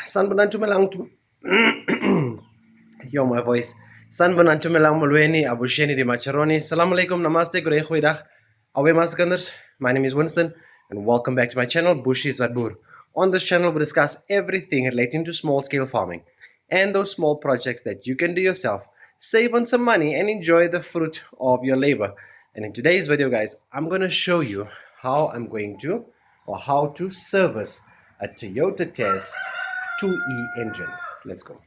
Sanbonan tumelang tum Yo, my voice. Sanbonan tumelang mulweni abusheni di macharoni. Assalamu alaikum, namaste, goeie goeiedag. Awe maskanders. My name is Winston and welcome back to my channel, Bushi Zadbur. On this channel, we discuss everything relating to small-scale farming and those small projects that you can do yourself, save on some money and enjoy the fruit of your labor. And in today's video, guys, I'm going to show you how how to service a Toyota Tazz 2E engine. Let's go.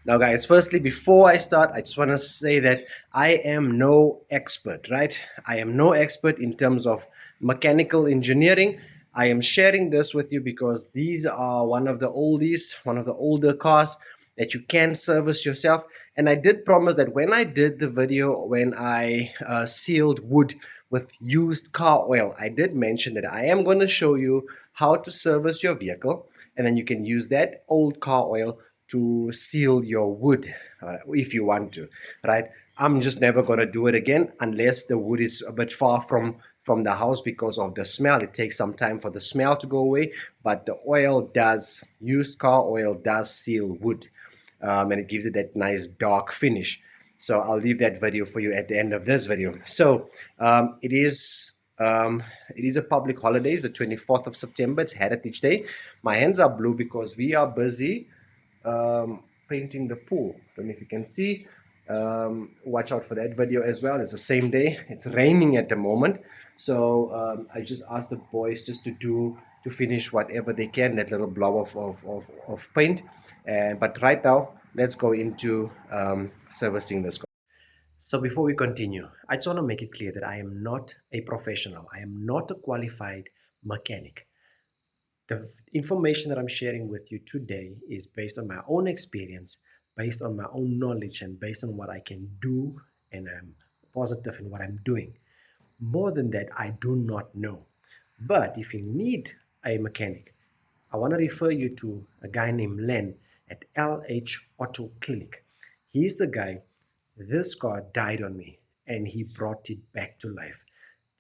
Now, guys, firstly, before I start, I just want to say that I am no expert, right? I am no expert in terms of mechanical engineering. I am sharing this with you because these are one of the older cars that you can service yourself. And I did promise that when I did the video, when I sealed wood with used car oil, I did mention that I am going to show you how to service your vehicle, and then you can use that old car oil to seal your wood if you want to, right? I'm just never going to do it again unless the wood is a bit far from the house because of the smell. It takes some time for the smell to go away, but the used car oil does seal wood, and it gives it that nice dark finish. So I'll leave that video for you at the end of this video. So it is a public holiday. It's the 24th of September. It's Heritage Day. My hands are blue because we are busy painting the pool. Don't know if you can see. Watch out for that video as well. It's the same day. It's raining at the moment, so I just asked the boys just to finish whatever they can, that little blob of paint. But right now, let's go into servicing this car. So before we continue, I just want to make it clear that I am not a professional. I am not a qualified mechanic. The information that I'm sharing with you today is based on my own experience, based on my own knowledge, and based on what I can do, and I'm positive in what I'm doing. More than that, I do not know. But if you need a mechanic, I want to refer you to a guy named Len at LH Auto Clinic. He's the guy. This car died on me and he brought it back to life.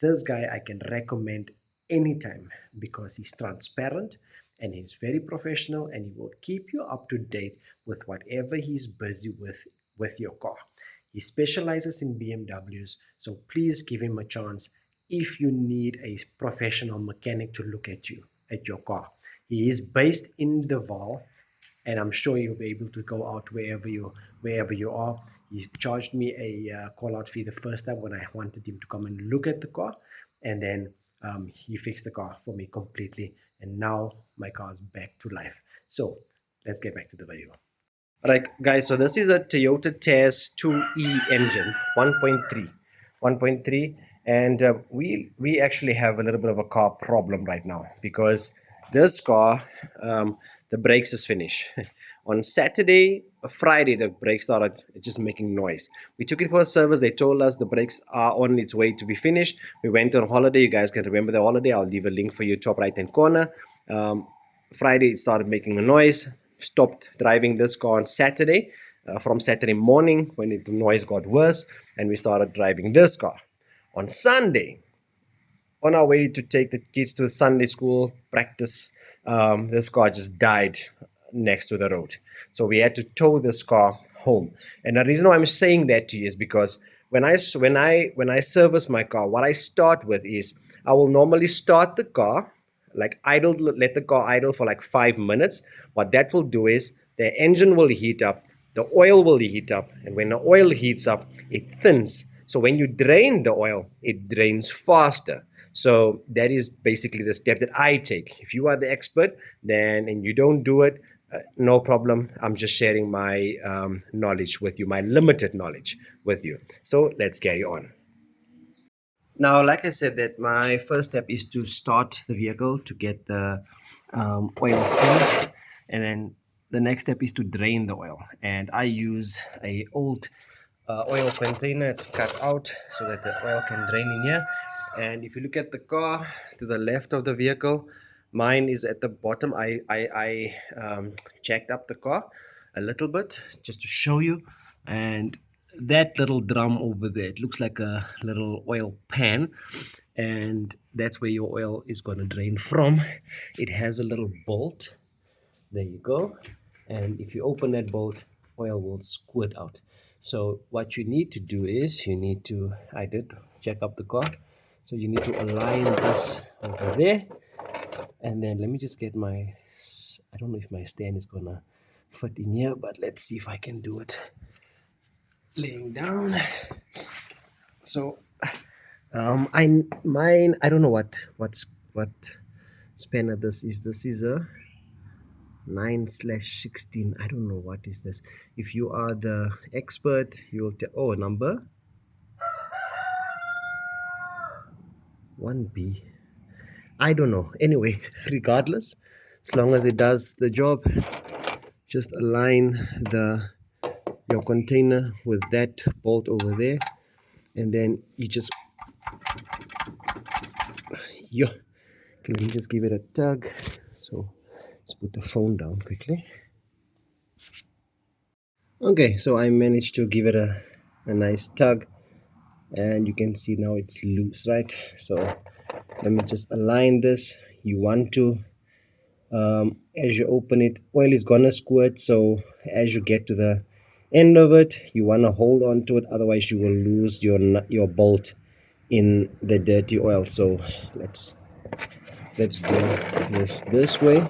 This guy I can recommend anytime because he's transparent and he's very professional, and he will keep you up to date with whatever he's busy with your car. He specializes in BMWs, so please give him a chance if you need a professional mechanic to look at your car. He is based in the Val, and I'm sure you'll be able to go out wherever you are. He charged me a call-out fee the first time when I wanted him to come and look at the car, and then he fixed the car for me completely, and now my car is back to life. So let's get back to the video. All right, guys, so this is a Toyota Tazz 2E engine, 1.3, and we actually have a little bit of a car problem right now because this car, the brakes is finished. On Friday, the brakes started just making noise. We took it for a service. They told us the brakes are on its way to be finished. We went on holiday. You guys can remember the holiday. I'll leave a link for you top right hand corner. Friday, it started making a noise. Stopped driving this car on Saturday. From Saturday morning, when the noise got worse, and we started driving this car. On Sunday, on our way to take the kids to Sunday school practice, this car just died next to the road. So we had to tow this car home. And the reason why I'm saying that to you is because when I service my car, what I start with is I will normally start the car, like let the car idle for like 5 minutes. What that will do is the engine will heat up, the oil will heat up, and when the oil heats up, it thins. So when you drain the oil, it drains faster. So that is basically the step that I take. If you are the expert, and you don't do it, no problem. I'm just sharing my knowledge with you, my limited knowledge with you. So let's carry on. Now, like I said, that my first step is to start the vehicle to get the oil filled, and then the next step is to drain the oil. And I use a old oil container. It's cut out so that the oil can drain in here. And if you look at the car to the left of the vehicle, Mine is at the bottom. I jacked up the car a little bit just to show you. And that little drum over there, it looks like a little oil pan. And that's where your oil is going to drain from. It has a little bolt. There you go. And if you open that bolt, oil will squirt out. So what you need to do is I did check up the car. So you need to align this over there. And then let me just get I don't know if my stand is gonna fit in here, but let's see if I can do it laying down. So I don't know what spanner this is. This is a 9/16. I don't know what is this. If you are the expert, you'll tell. Oh, number 1B. I don't know. Anyway, regardless, as long as it does the job, just align your container with that bolt over there, and then you just okay, let me just give it a tug. So let's put the phone down quickly. Okay, so I managed to give it a nice tug, and you can see now it's loose, right? So let me just align this. You want to as you open it, oil is gonna squirt, so as you get to the end of it, you want to hold on to it, otherwise you will lose your bolt in the dirty oil. So let's do this way.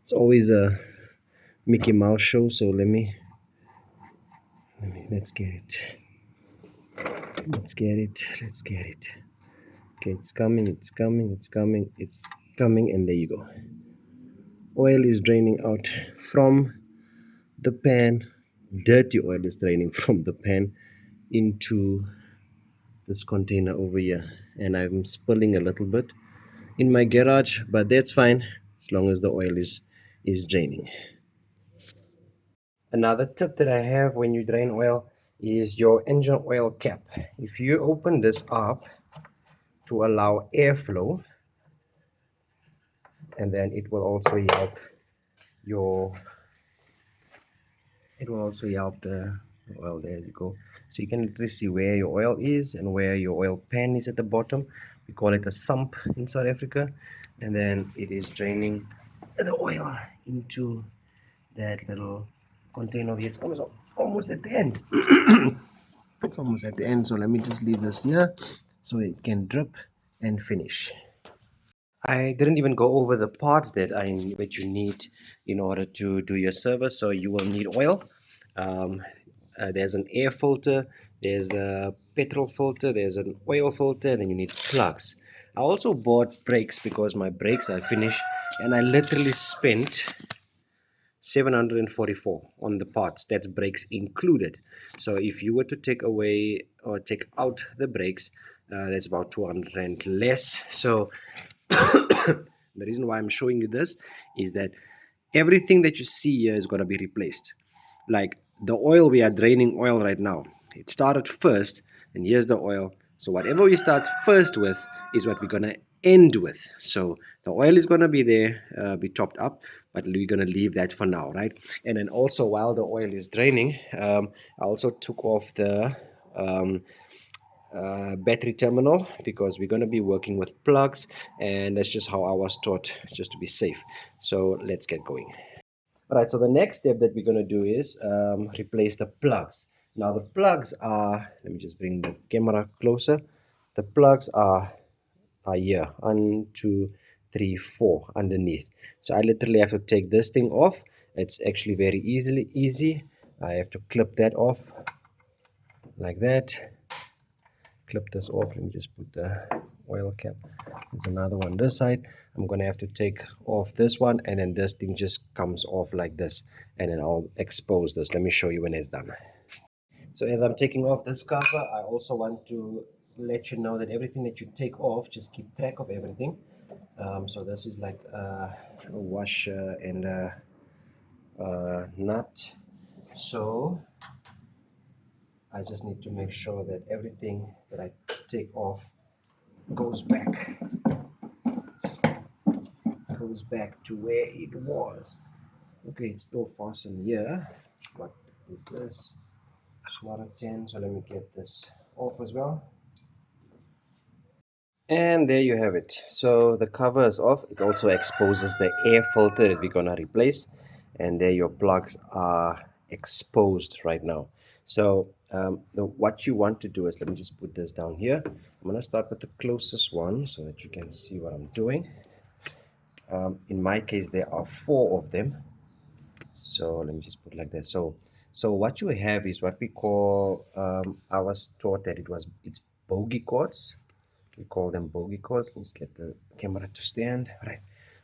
It's always a Mickey Mouse show, so let's get it. Let's get it. Okay, it's coming, and there you go. Oil is draining out from the pan. Dirty oil is draining from the pan into this container over here, and I'm spilling a little bit in my garage, but that's fine as long as the oil is draining. Another tip that I have when you drain oil is your engine oil cap. If you open this up to allow airflow, and then it will also help the oil. There you go. So you can literally see where your oil is and where your oil pan is at the bottom. We call it a sump in South Africa, and then it is draining the oil into that little container over here. It's almost at the end. It's almost at the end, so let me just leave this here so it can drip and finish. I didn't even go over the parts that you need in order to do your service. So you will need oil. Um, there's an air filter, there's a petrol filter, there's an oil filter, and then you need plugs. I also bought brakes because my brakes are finished, and I literally spent 744 on the parts. That's brakes included. So if you were to take away or take out the brakes, that's about 200 rand less. So the reason why I'm showing you this is that everything that you see here is going to be replaced. Like the oil, we are draining oil right now. It started first, and here's the oil. So whatever we start first with is what we're going to end with. So the oil is going to be there, be topped up, but we're going to leave that for now, right? And then also while the oil is draining, I also took off the battery terminal because we're going to be working with plugs, and that's just how I was taught, just to be safe. So let's get going. All right, so the next step that we're going to do is replace the plugs. Now the plugs are, let me just bring the camera closer. The plugs are here, 1, 2, 3, 4 underneath. So I literally have to take this thing off. It's actually very easy. I have to clip that off like that. Clip this off. Let me just put the oil cap. There's another one this side. I'm gonna have to take off this one, and then this thing just comes off like this, and then I'll expose this. Let me show you when it's done. So as I'm taking off this cover, I also want to let you know that everything that you take off, just keep track of everything. So this is like a washer and a nut. So I just need to make sure that everything that I take off goes back. goes back to where it was. Okay, it's still fastened here. What is this? It's not a 10, so let me get this off as well. And there you have it. So the cover is off. It also exposes the air filter that we're gonna replace. And there your plugs are exposed right now. So what you want to do is, let me just put this down here. I'm gonna start with the closest one so that you can see what I'm doing. In my case, there are 4 of them. So let me just put it like that. So what you have is what we call, I was taught that it's bogey cords. We call them bogey cords. Let's get the camera to stand. Right,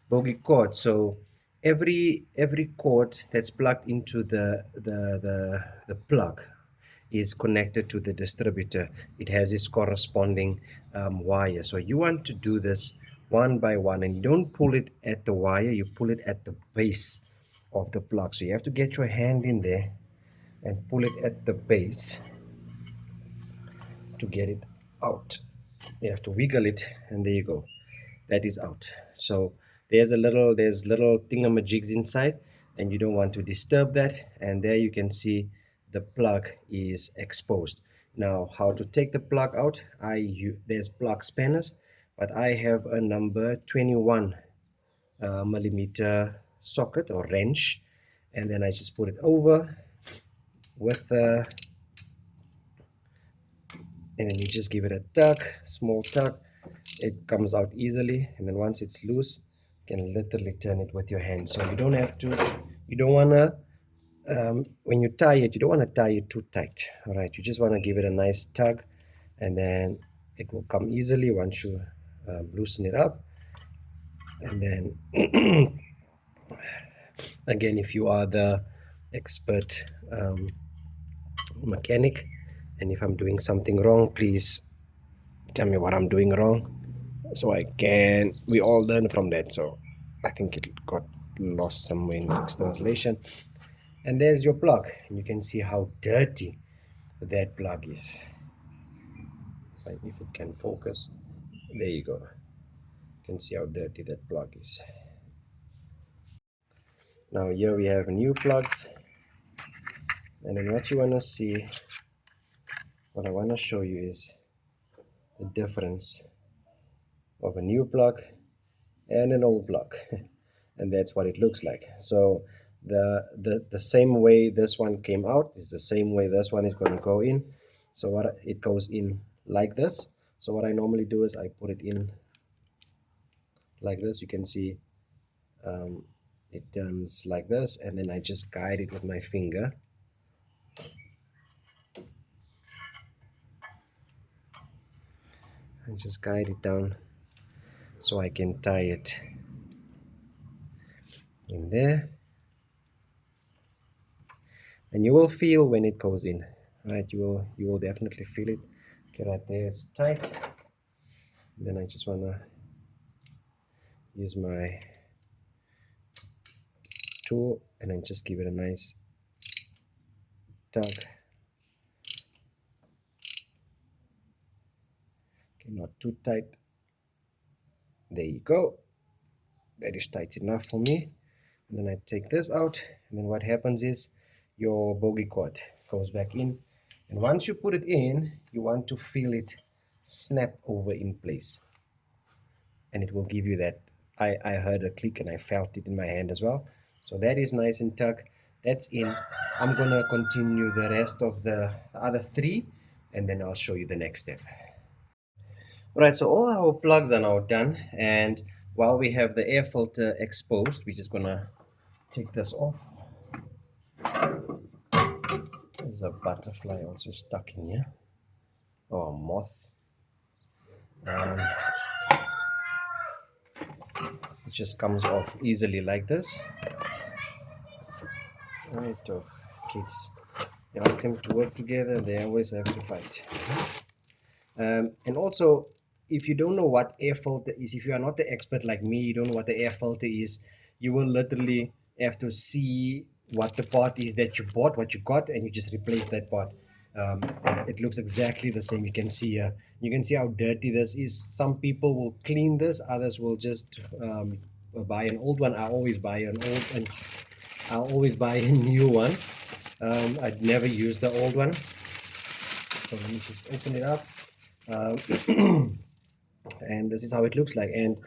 bogey cord. So every cord that's plugged into the plug is connected to the distributor. It has its corresponding wire. So you want to do this one by one, and you don't pull it at the wire, you pull it at the base of the plug. So you have to get your hand in there and pull it at the base to get it out. You have to wiggle it, and there you go, that is out. So there's little thingamajigs inside, and you don't want to disturb that. And there you can see the plug is exposed. Now, how to take the plug out? There's plug spanners, but I have a number 21 millimeter socket or wrench, and then I just put it over with and then you just give it a tug, small tug. It comes out easily, and then once it's loose, you can literally turn it with your hand. So you don't have to, you don't want to, when you tie it, you don't want to tie it too tight. All right, you just want to give it a nice tug, and then it will come easily once you loosen it up. And then again, if you are the expert mechanic, and if I'm doing something wrong, please tell me what I'm doing wrong, so we all learn from that. So I think it got lost somewhere in the translation. And there's your plug, and you can see how dirty that plug is. If it can focus, there you go, you can see how dirty that plug is. Now here we have new plugs, and then what I want to show you is the difference of a new plug and an old plug. And that's what it looks like. So the same way this one came out is the same way this one is going to go in. So what it goes in like this. So what I normally do is I put it in like this. You can see it turns like this, and then I just guide it with my finger. And just guide it down so I can tie it in there. And you will feel when it goes in, right? You will definitely feel it. Okay, right there, it's tight. And then I just want to use my tool and then just give it a nice tug. Okay, not too tight. There you go. That is tight enough for me. And then I take this out, and then what happens is your bogey cord goes back in. And once you put it in, you want to feel it snap over in place, and it will give you that. I heard a click and I felt it in my hand as well. So that is nice and tucked. That's in. I'm gonna continue the rest of the other 3, and then I'll show you the next step. Alright, so all our plugs are now done, and while we have the air filter exposed, we're just gonna take this off. There's a butterfly also stuck in here, or a moth. It just comes off easily like this. Right, oh, kids, you ask them to work together, they always have to fight. And also, if you don't know what air filter is, if you are not the expert like me, you don't know what the air filter is, you will literally have to see what the part is that you bought, what you got, and you just replace that part. It looks exactly the same. You can see you can see how dirty this is. Some people will clean this, others will just buy an old one, I always buy an old, and I'll always buy a new one. I'd never use the old one. So let me just open it up. And this is how it looks like. And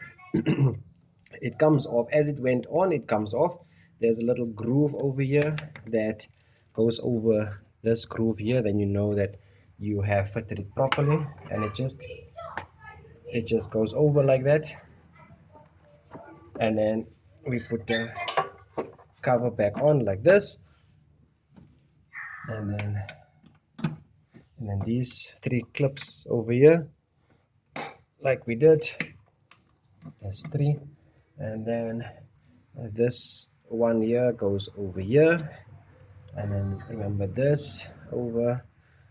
it comes off as it went on. It comes off. There's a little groove over here that goes over this groove here. Then you know that you have fitted it properly, and it just goes over like that. And then we put the cover back on like this, and then these three clips over here, like we did. There's three, and then this one here goes over here, and then remember this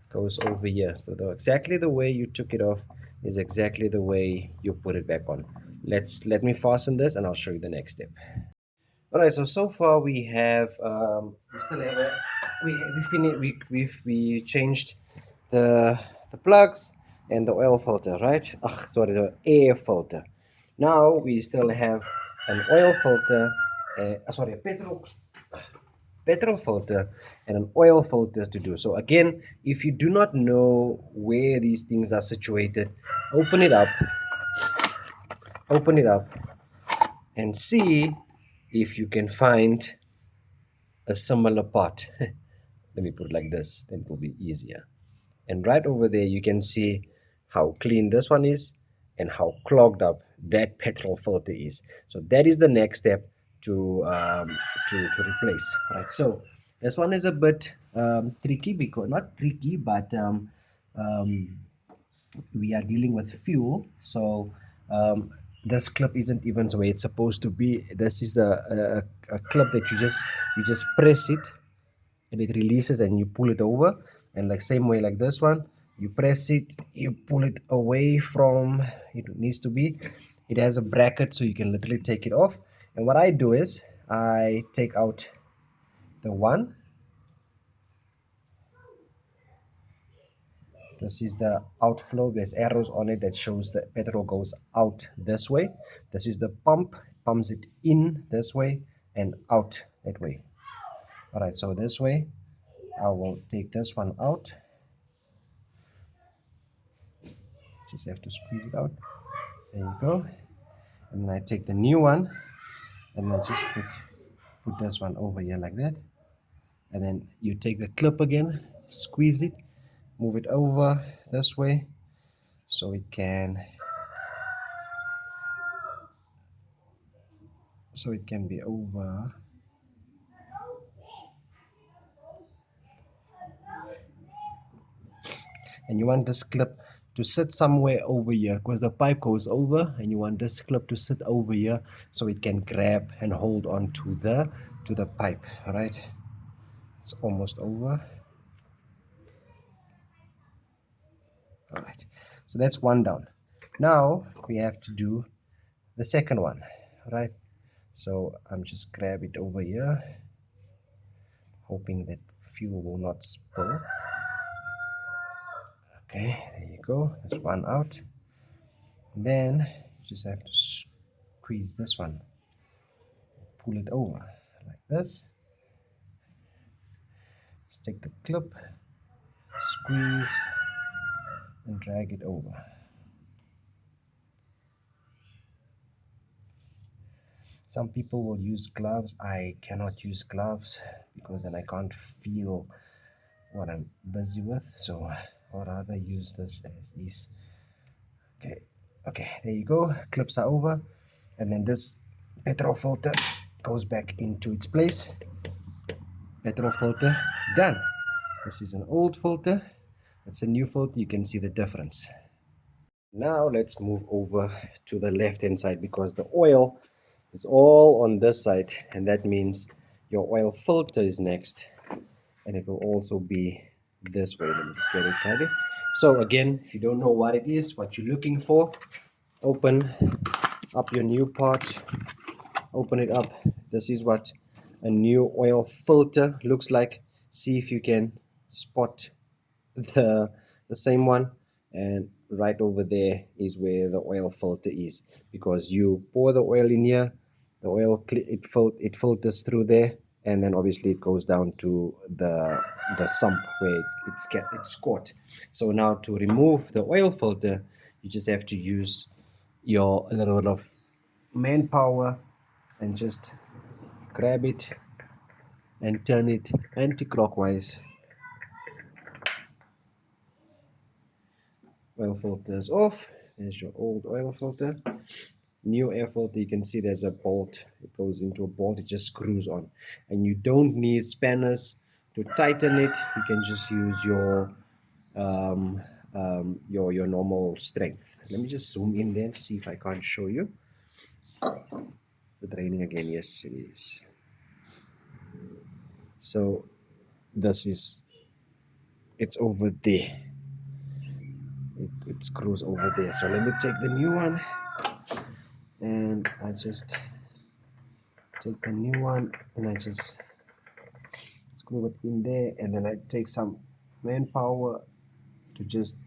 goes over here. So exactly the way you took it off is exactly the way you put it back on. Let me fasten this, and I'll show you the next step. All right, so far we have we still have we changed the plugs and the oil filter, right? Sorry, the air filter. Now we still have an oil filter, sorry, a petrol filter and an oil filter to do. So again, if you do not know where these things are situated, open it up and see if you can find a similar part. Let me put it like this, then it will be easier. And right over there you can see how clean this one is and how clogged up that petrol filter is. So that is the next step to replace. Right, so this one is a bit tricky, because not tricky, but we are dealing with fuel. So this clip isn't even where it's supposed to be. This is a clip that you just press it and it releases, and you pull it over. And like same way like this one, you press it, you pull it away from it needs to be. It has a bracket, so you can literally take it off. And what I do is I take out the one. This is the outflow. There's arrows on it that shows that petrol goes out this way. This is the pump, pumps it in this way and out that way. All right, so this way I will take this one out. Just have to squeeze it out. There you go. And then I take the new one and I just put this one over here like that. And then you take the clip again, squeeze it, move it over this way so it can be over. And you want this clip to sit somewhere over here, because the pipe goes over, and you want this clip to sit over here so it can grab and hold on to the pipe. All right, it's almost over. All right, so that's one down. Now we have to do the second one. All right, so I'm just grab it over here, hoping that fuel will not spill. Okay, there you go, that's one out. Then you just have to squeeze this one, pull it over like this. Just take the clip, squeeze and drag it over. Some people will use gloves. I cannot use gloves because then I can't feel what I'm busy with, so I'll rather use this as is. Okay, there you go, clips are over, and then this petrol filter goes back into its place. Petrol filter done. This is an old filter, it's a new filter. You can see the difference. Now let's move over to the left hand side, because the oil is all on this side, and that means your oil filter is next, and it will also be this way. Let me just get it ready. So again, if you don't know what it is, what you're looking for, open up your new part, open it up. This is what a new oil filter looks like. See if you can spot the same one, and right over there is where the oil filter is, because you pour the oil in here, The oil it filters through there, and then obviously it goes down to the sump where it's caught. So now to remove the oil filter, you just have to use your a little bit of manpower and just grab it and turn it anti-clockwise. Oil filter is off. There's your old oil filter. New air filter, you can see there's a bolt. It goes into a bolt, it just screws on. And you don't need spanners to tighten it. You can just use your normal strength. Let me just zoom in there and see if I can't show you. Is it raining again? Yes, it is. So this is, it's over there. It screws over there. So let me take the new one, and I just take the new one and I just screw it in there, and then I take some manpower to just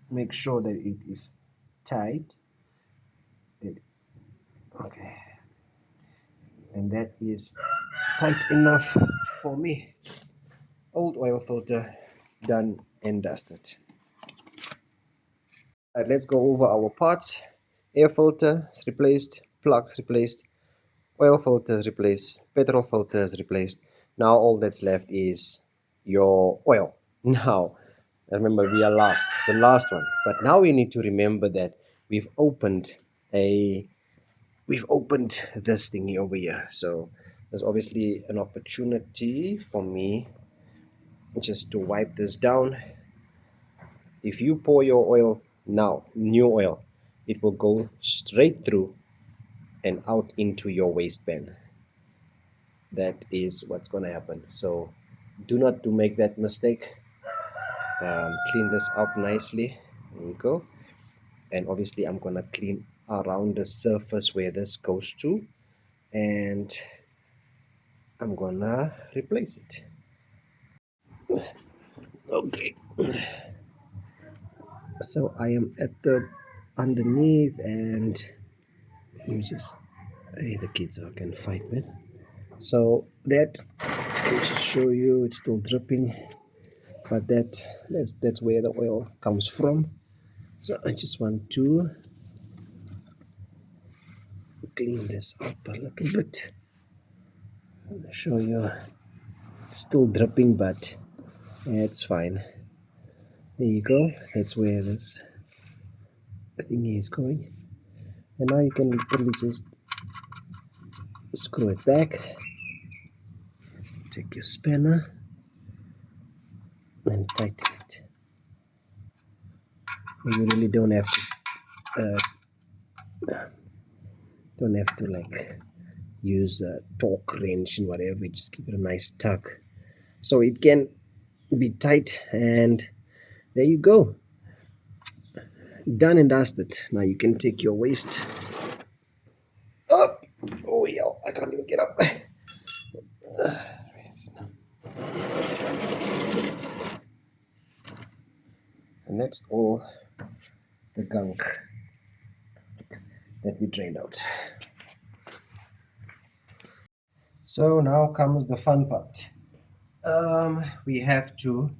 make sure that it is tight. Okay, and that is tight enough for me. Old oil filter done and dusted. Alright, let's go over our parts. Air filter is replaced, plugs replaced, oil filter is replaced, petrol filter is replaced. Now all that's left is your oil. Now, remember we are last. It's the last one. But now we need to remember that we've opened a we've opened this thingy over here. So there's obviously an opportunity for me just to wipe this down. If you pour your oil now, new oil, it will go straight through and out into your waistband. That is what's going to happen. So do not to make that mistake. Clean this up nicely. There you go. And obviously I'm going to clean around the surface where this goes to, and I'm gonna replace it. Okay, so I am at the underneath, and let me just, hey, the kids are can fight, man. So that, let me just show you, it's still dripping, but that's where the oil comes from. So I just want to clean this up a little bit. I'll show you, it's still dripping, but yeah, it's fine. There you go, that's where this thingy is going. And now you can literally just screw it back, take your spanner and tighten it. You really don't have to like use a torque wrench and whatever. You just give it a nice tug so it can be tight, and there you go, done and dusted. Now you can take your waste up. Oh yeah, I can't even get up. And that's all the gunk that we drained out. So now comes the fun part. We have to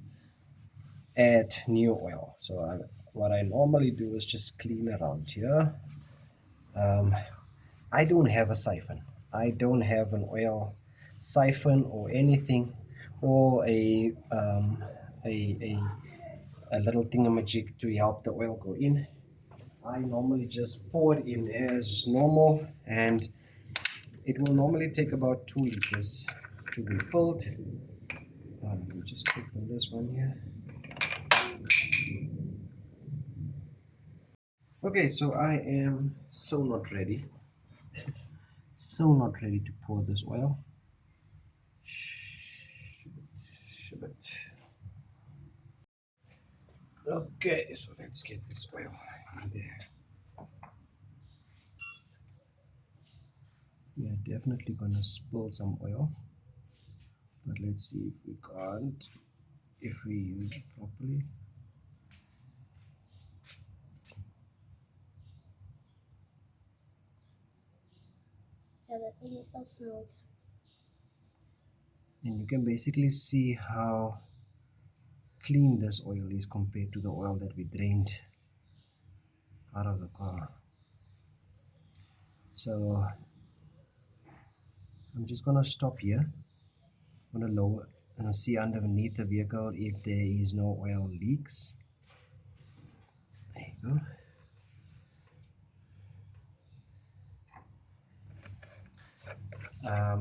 add new oil. So what I normally do is just clean around here. I don't have a siphon. I don't have an oil siphon or anything, or a, a little thingamajig to help the oil go in. I normally just pour it in as normal, and it will normally take about 2 liters to be filled. Let me just open this one here. Okay, so I am so not ready. So not ready to pour this oil. Okay, so let's get this oil in there. We are definitely gonna spill some oil, but let's see if we can't, if we use it properly. Yeah, it is so smooth. And you can basically see how clean this oil is compared to the oil that we drained out of the car. So I'm just gonna stop here. I'm gonna lower and see underneath the vehicle if there is no oil leaks. There you go.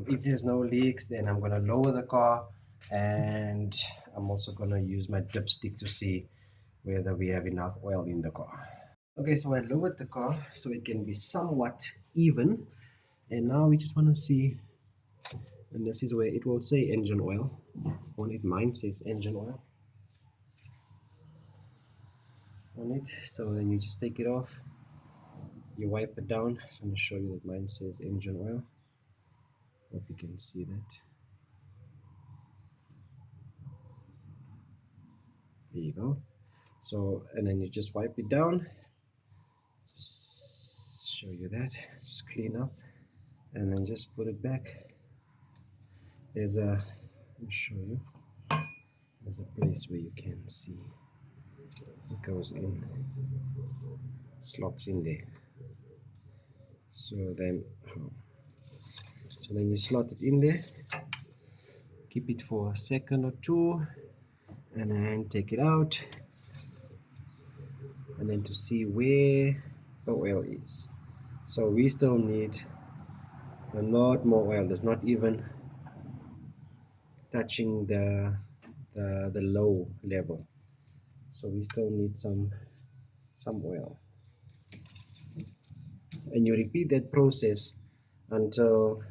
If there's no leaks, then I'm gonna lower the car, and I'm also gonna use my dipstick to see whether we have enough oil in the car. Okay, so I lowered the car so it can be somewhat even, and now we just want to see, and this is where it will say engine oil. On it, mine says engine oil on it. So then you just take it off, you wipe it down. So I'm going to show you that mine says engine oil. Hope you can see that. There you go. So, and then you just wipe it down. Just show you that. Just clean up, and then just put it back. There's a, let me show you. There's a place where you can see it goes in, slots in there. So then you slot it in there, keep it for a second or two, and then take it out, and then to see where the oil is. So we still need a lot more oil. There's not even touching the low level, so we still need some oil, and you repeat that process until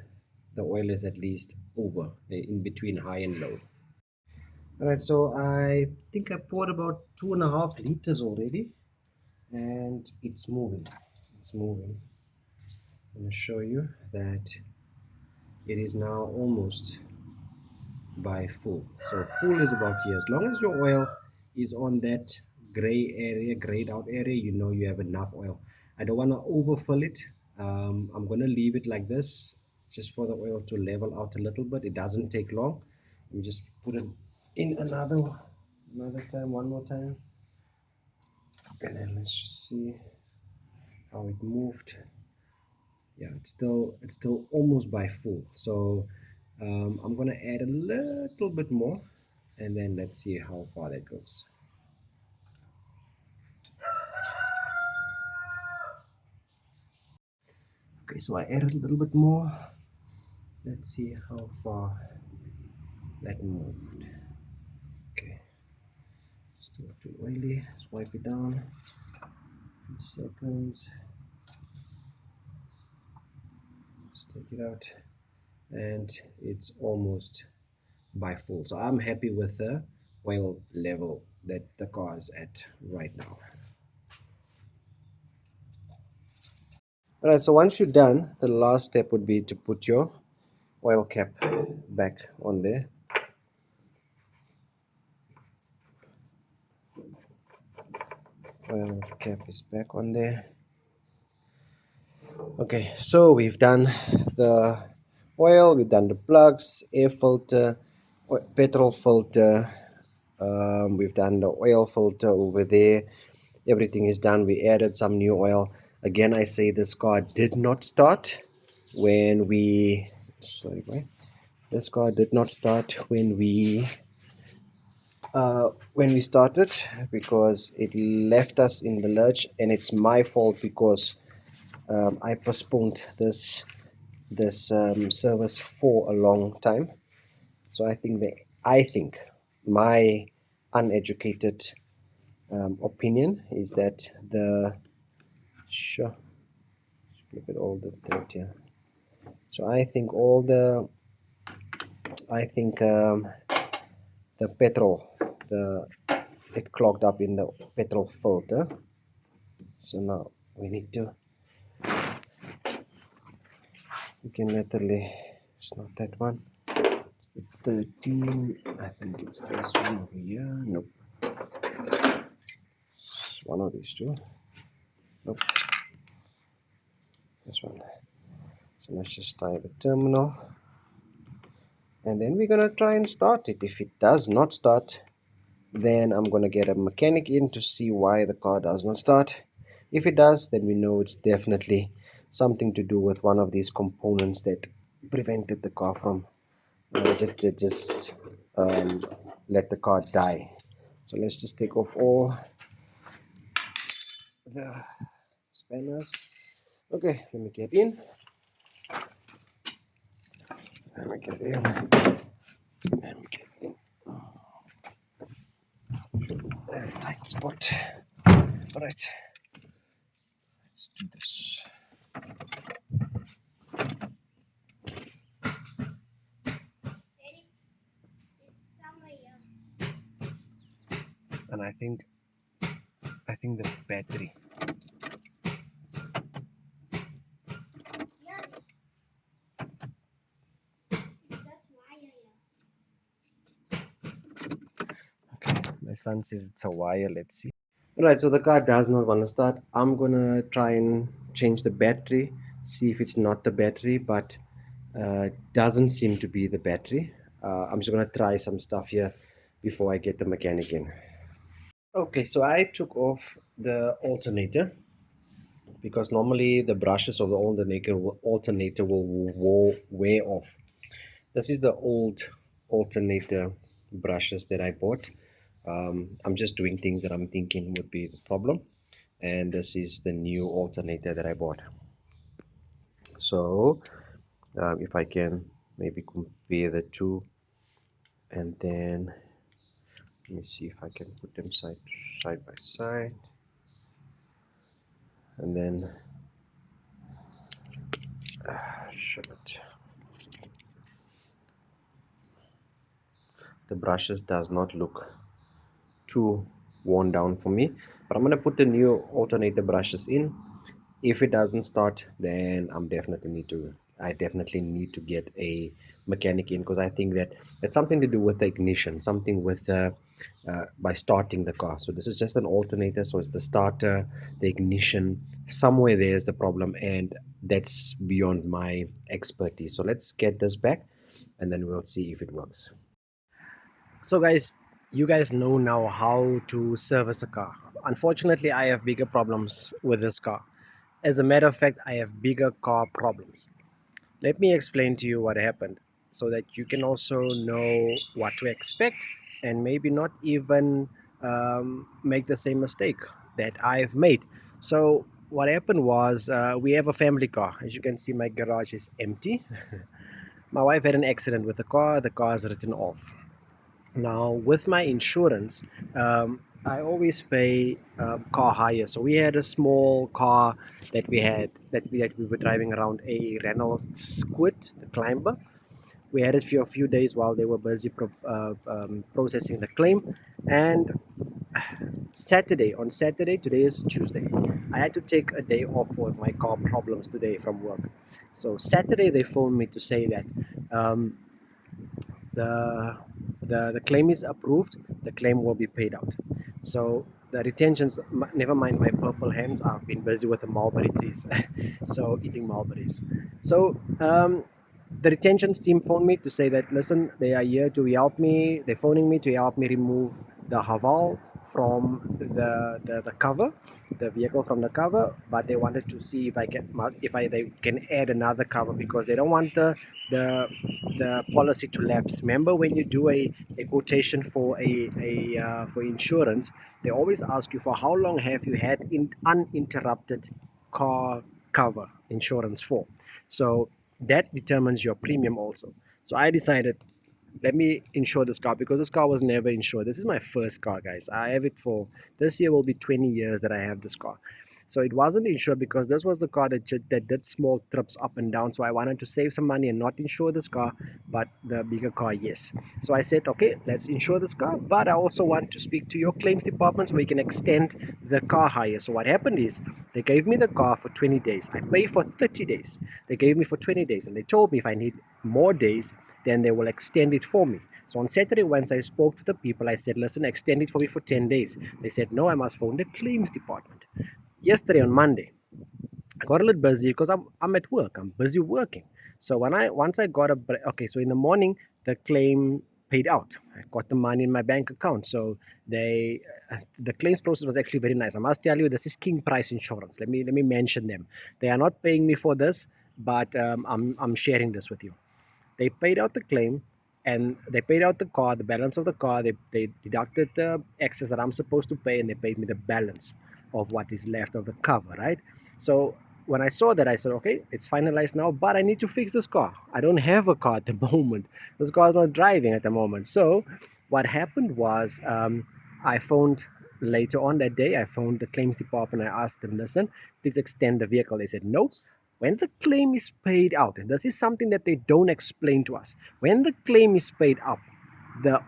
the oil is at least over, in between high and low. All right, so I think I poured about 2.5 liters already, and it's moving. It's moving. I'm going to show you that it is now almost by full. So full is about here. As long as your oil is on that gray area, grayed out area, you know you have enough oil. I don't want to overfill it. I'm going to leave it like this just for the oil to level out a little bit. It doesn't take long. You just put it in another time, one more time, and then let's just see how it moved. Yeah, it's still almost by full. So I'm gonna add a little bit more, and then let's see how far that goes. Okay, so I added a little bit more. Let's see how far that moved. Okay, still too oily. Let's wipe it down. A few seconds. Just take it out, and it's almost by full. So I'm happy with the oil level that the car is at right now. All right, so once you're done, the last step would be to put your oil cap back on there. Oil cap is back on there. Okay, so we've done the oil, we've done the plugs, air filter, petrol filter, we've done the oil filter over there. Everything is done. We added some new oil. Again, I say this car did not start when we, sorry, boy. This car did not start when we started, because it left us in the lurch, and it's my fault because I postponed this service for a long time. So I think my uneducated opinion is that sure, look at all the dirt here. So I think the petrol, it clogged up in the petrol filter. So now we need to, we can literally, it's not that one, it's the 13, I think it's this one over here. Nope, it's one of these two. Nope, this one. So let's just type a terminal, and then we're gonna try and start it. If it does not start, then I'm gonna get a mechanic in to see why the car does not start. If it does, then we know it's definitely something to do with one of these components that prevented the car from just um, let the car die. So let's just take off all the spanners. Okay, let me get in. Let me get in. Let me get in. Tight spot. All right, let's do this. And I think the battery. Okay, my son says it's a wire. Let's see. All right, so the car does not want to start. I'm gonna try and change the battery, see if it's not the battery, but doesn't seem to be the battery. I'm just gonna try some stuff here before I get the mechanic in. Okay, so I took off the alternator because normally the brushes of the alternator will wear off. This is the old alternator brushes that I bought. I'm just doing things that I'm thinking would be the problem, and this is the new alternator that I bought. So if I can maybe compare the two, and then let me see if I can put them side by side, and then shit, the brushes does not look too worn down for me, but I'm gonna put the new alternator brushes in. If it doesn't start, then I definitely need to get a mechanic in, because I think that it's something to do with the ignition, something with by starting the car. So this is just an alternator, so it's the starter, the ignition, somewhere there's the problem, and that's beyond my expertise. So let's get this back, and then we'll see if it works. So guys, you guys know now how to service a car. Unfortunately, I have bigger problems with this car. As a matter of fact, I have bigger car problems. Let me explain to you what happened so that you can also know what to expect and maybe not even make the same mistake that I've made. So what happened was, we have a family car. As you can see, my garage is empty. My wife had an accident with the car. The car is written off. Now, with my insurance, I always pay car hire. So we had a small car that we were driving around, a Renault Squid, the Climber. We had it for a few days while they were busy processing the claim. And on Saturday, today is Tuesday, I had to take a day off for my car problems today from work. So Saturday, they phoned me to say that um, the the claim is approved, the claim will be paid out. So the retentions, never mind my purple hands, I've been busy with the mulberry trees. So eating mulberries. So the retentions team phoned me to say that, listen, they are here to help me, they're phoning me to help me remove the Haval from the cover, the vehicle from the cover, but they wanted to see if they can add another cover, because they don't want the the policy to lapse. Remember, when you do a quotation for for insurance, they always ask you for how long have you had uninterrupted car cover insurance for. So that determines your premium also. So I decided, let me insure this car, because this car was never insured. This is my first car, guys. I have it for, this year will be 20 years that I have this car. So it wasn't insured because this was the car that did small trips up and down. So I wanted to save some money and not insure this car, but the bigger car, yes. So I said, okay, let's insure this car, but I also want to speak to your claims department so we can extend the car hire. So what happened is, they gave me the car for 20 days. I paid for 30 days. They gave me for 20 days, and they told me if I need more days, then they will extend it for me. So on Saturday, once I spoke to the people, I said, listen, extend it for me for 10 days. They said, no, I must phone the claims department. Yesterday, on Monday, I got a little busy because I'm at work. I'm busy working. So once I got a break, okay, so in the morning the claim paid out. I got the money in my bank account. So they the claims process was actually very nice. I must tell you, this is King Price Insurance. Let me mention them. They are not paying me for this, but I'm sharing this with you. They paid out the claim, and they paid out the car, the balance of the car. They deducted the excess that I'm supposed to pay, and they paid me the balance of what is left of the cover, right? So when I saw that, I said, okay, it's finalized now, but I need to fix this car. I don't have a car at the moment. This car is not driving at the moment. So what happened was, I phoned later on that day. I phoned the claims department. I asked them, listen, please extend the vehicle. They said no. When the claim is paid out, and this is something that they don't explain to us, when the claim is paid up, the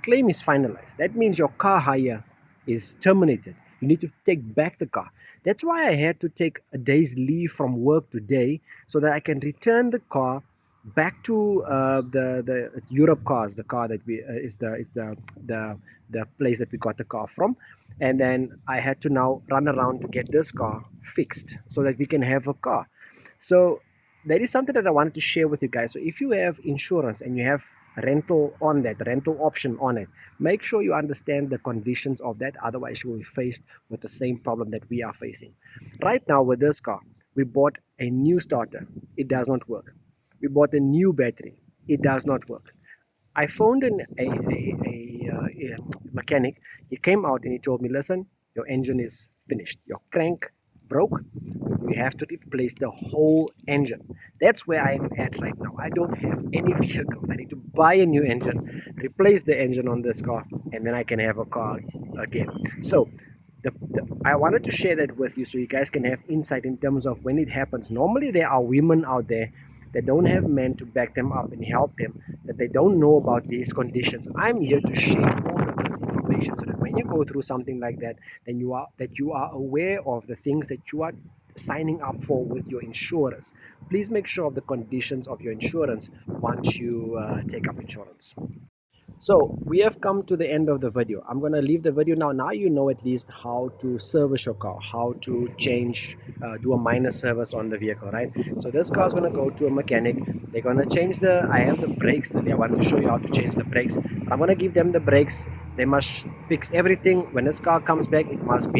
claim is finalized. That means your car hire is terminated. You need to take back the car. That's why I had to take a day's leave from work today so that I can return the car back to the Europe cars, the car that we is the place that we got the car from, and then I had to now run around to get this car fixed so that we can have a car. So that is something that I wanted to share with you guys. So if you have insurance and you have rental on that, rental option on it, make sure you understand the conditions of that. Otherwise, you will be faced with the same problem that we are facing right now with this car. We bought a new starter. It does not work. We bought a new battery. It does not work. I phoned a mechanic. He came out and he told me, listen, your engine is finished. Your crank broke. We have to replace the whole engine. That's where I am at right now. I don't have any vehicles. I need to buy a new engine, replace the engine on this car, and then I can have a car again. So I wanted to share that with you so you guys can have insight in terms of when it happens. Normally, there are women out there that don't have men to back them up and help them, that they don't know about these conditions. I'm here to share all of this information so that when you go through something like that, then you are aware of the things that you are signing up for with your insurers. Please make sure of the conditions of your insurance once you take up insurance. So we have come to the end of the video. I'm going to leave the video now. Now you know at least how to service your car, how to change, do a minor service on the vehicle, right? So this car is going to go to a mechanic. They're going to change I have the brakes today. I want to show you how to change the brakes. I'm going to give them the brakes. They must fix everything. When this car comes back, it must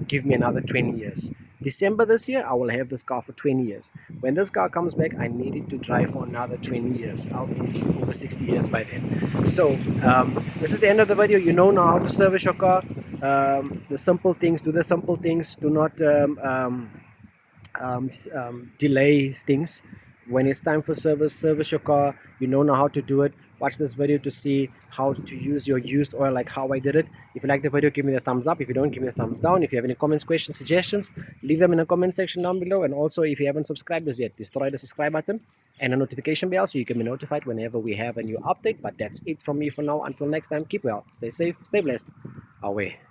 give me another 20 years. December this year, I will have this car for 20 years. When this car comes back, I need it to drive for another 20 years. I'll be over 60 years by then. So this is the end of the video. You know now how to service your car. The simple things, do the simple things. Do not delay things. When it's time for service your car. You know now how to do it. Watch this video to see how to use your used oil, like how I did it. If you like the video, give me the thumbs up. If you don't, give me a thumbs down. If you have any comments, questions, suggestions, leave them in the comment section down below. And also, if you haven't subscribed us yet, destroy the subscribe button and a notification bell so you can be notified whenever we have a new update. But that's it from me for now. Until next time, keep well, stay safe, stay blessed. Away.